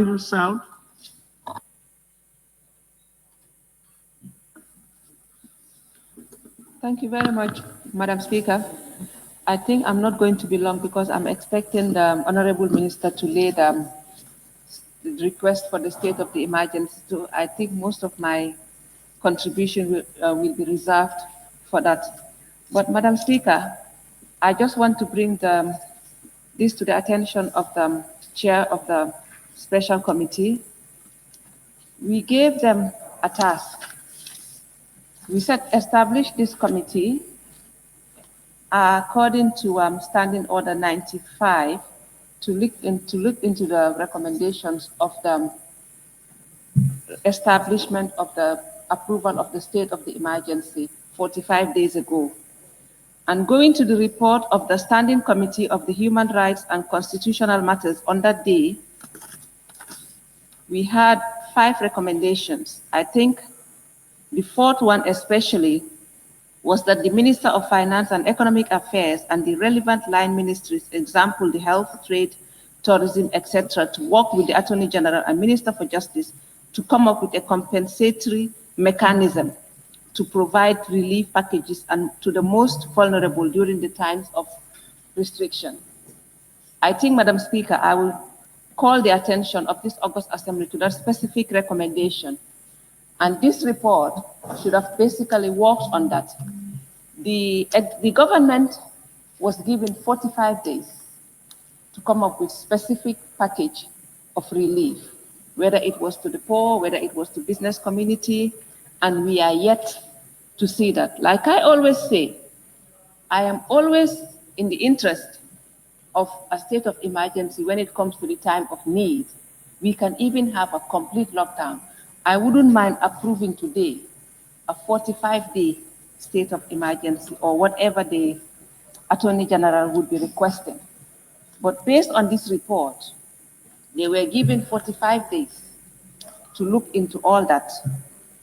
Sound. Thank you very much, Madam Speaker. I think I'm not going to be long because I'm expecting the Honorable Minister to lay the request for the state of the emergency. So I think most of my contribution will be reserved for that. But Madam Speaker, I just want to bring this to the attention of the chair of the special committee. We gave them a task. We said establish this committee according to Standing Order 95 to look into the recommendations of the establishment of the approval of the state of the emergency 45 days ago. And going to the report of the Standing Committee of the Human Rights and Constitutional Matters on that day, we had 5 recommendations. I think the 4th one especially was that the Minister of Finance and Economic Affairs and the relevant line ministries, example, the health, trade, tourism, etc., to work with the Attorney General and Minister for Justice to come up with a compensatory mechanism to provide relief packages and to the most vulnerable during the times of restriction. I think, Madam Speaker, I will call the attention of this August Assembly to that specific recommendation. And this report should have basically worked on that. The government was given 45 days to come up with specific package of relief, whether it was to the poor, whether it was to business community, and we are yet to see that. Like I always say, I am always in the interest of a state of emergency when it comes to the time of need. We can even have a complete lockdown. I wouldn't mind approving today a 45-day state of emergency or whatever the Attorney General would be requesting. But based on this report, they were given 45 days to look into all that.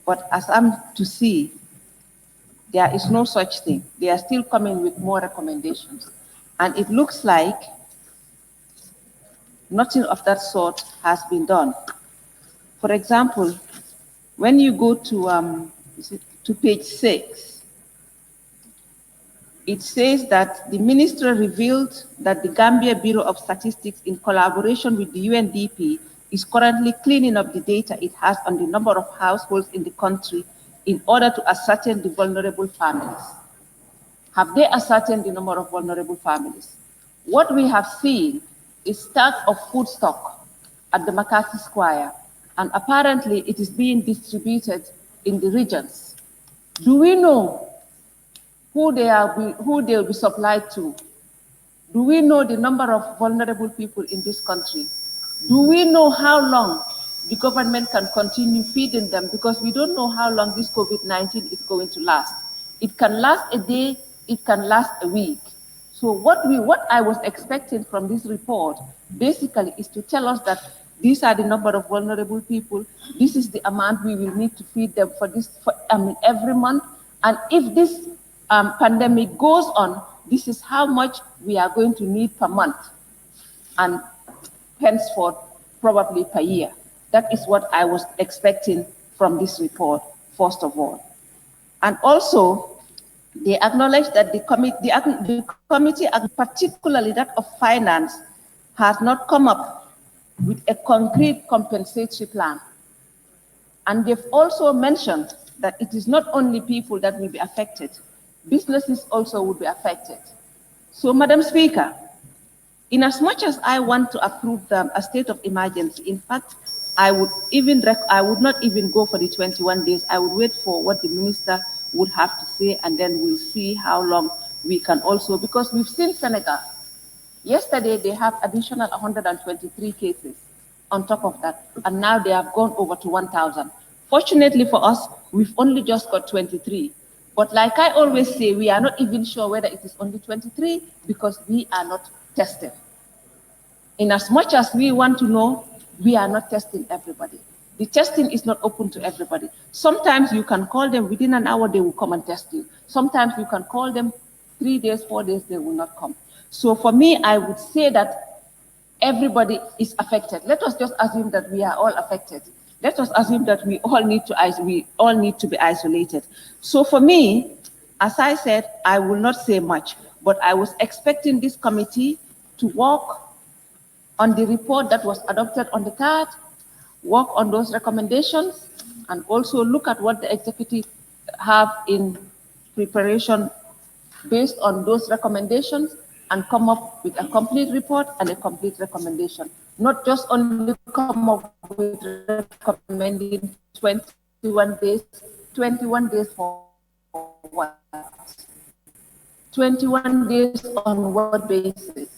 But as I'm to see, there is no such thing. They are still coming with more recommendations. And it looks like nothing of that sort has been done. For example, when you go to page 6, it says that the ministry revealed that the Gambia Bureau of Statistics, in collaboration with the UNDP, is currently cleaning up the data it has on the number of households in the country in order to ascertain the vulnerable families. Have they ascertained the number of vulnerable families? What we have seen is stock of food stock at the McCarthy Square, and apparently it is being distributed in the regions. Do we know who they will be supplied to? Do we know the number of vulnerable people in this country? Do we know how long the government can continue feeding them? Because we don't know how long this COVID-19 is going to last. It can last a day, it can last a week. So what I was expecting from this report basically is to tell us that these are the number of vulnerable people. This is the amount we will need to feed them every month. And if this pandemic goes on, this is how much we are going to need per month, and henceforth, probably per year. That is what I was expecting from this report, first of all. And also, they acknowledge that the committee, particularly that of finance, has not come up with a concrete compensatory plan. And they've also mentioned that it is not only people that will be affected, businesses also will be affected. So, Madam Speaker, in as much as I want to approve a state of emergency, in fact, I would not even go for the 21 days. I would wait for what the minister would have to say, and then we'll see how long we can also, because we've seen Senegal. Yesterday, they have additional 123 cases on top of that, and now they have gone over to 1,000. Fortunately for us, we've only just got 23. But like I always say, we are not even sure whether it is only 23 because we are not tested. In as much as we want to know, we are not testing everybody. The testing is not open to everybody. Sometimes you can call them within an hour, they will come and test you. Sometimes you can call them 3 days, 4 days, they will not come. So for me, I would say that everybody is affected. Let us just assume that we are all affected. Let us assume that we all need to be isolated. So for me, as I said, I will not say much, but I was expecting this committee to work on the report that was adopted on the 3rd, work on those recommendations, and also look at what the executive have in preparation based on those recommendations and come up with a complete report and a complete recommendation. Not just only come up with recommending 21 days, 21 days for what? 21 days on what basis?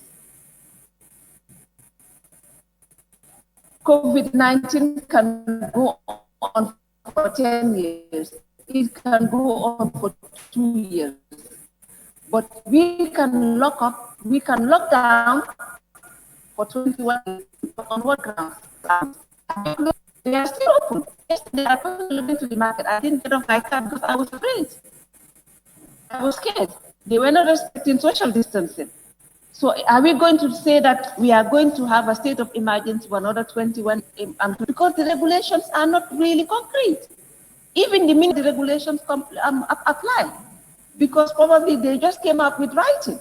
COVID-19 can go on for 10 years. It can go on for 2 years. But we can lock down for 21 days. On what grounds? They are still open. Yesterday, I was looking to the market. I didn't get off my car because I was afraid. I was scared. They were not respecting social distancing. So are we going to say that we are going to have a state of emergency for another 21 because the regulations are not really concrete. Even the minute the regulations apply, because probably they just came up with writing.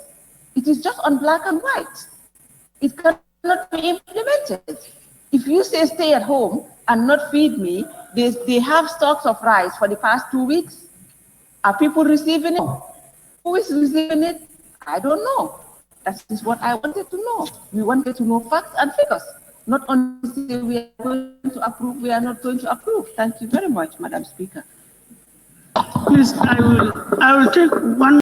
It is just on black and white. It cannot be implemented. If you say stay at home and not feed me, they have stocks of rice for the past 2 weeks. Are people receiving it? Who is receiving it? I don't know. That is what I wanted to know. We wanted to know facts and figures, not only say we are going to approve, we are not going to approve. Thank you very much, Madam Speaker. Please, I will take one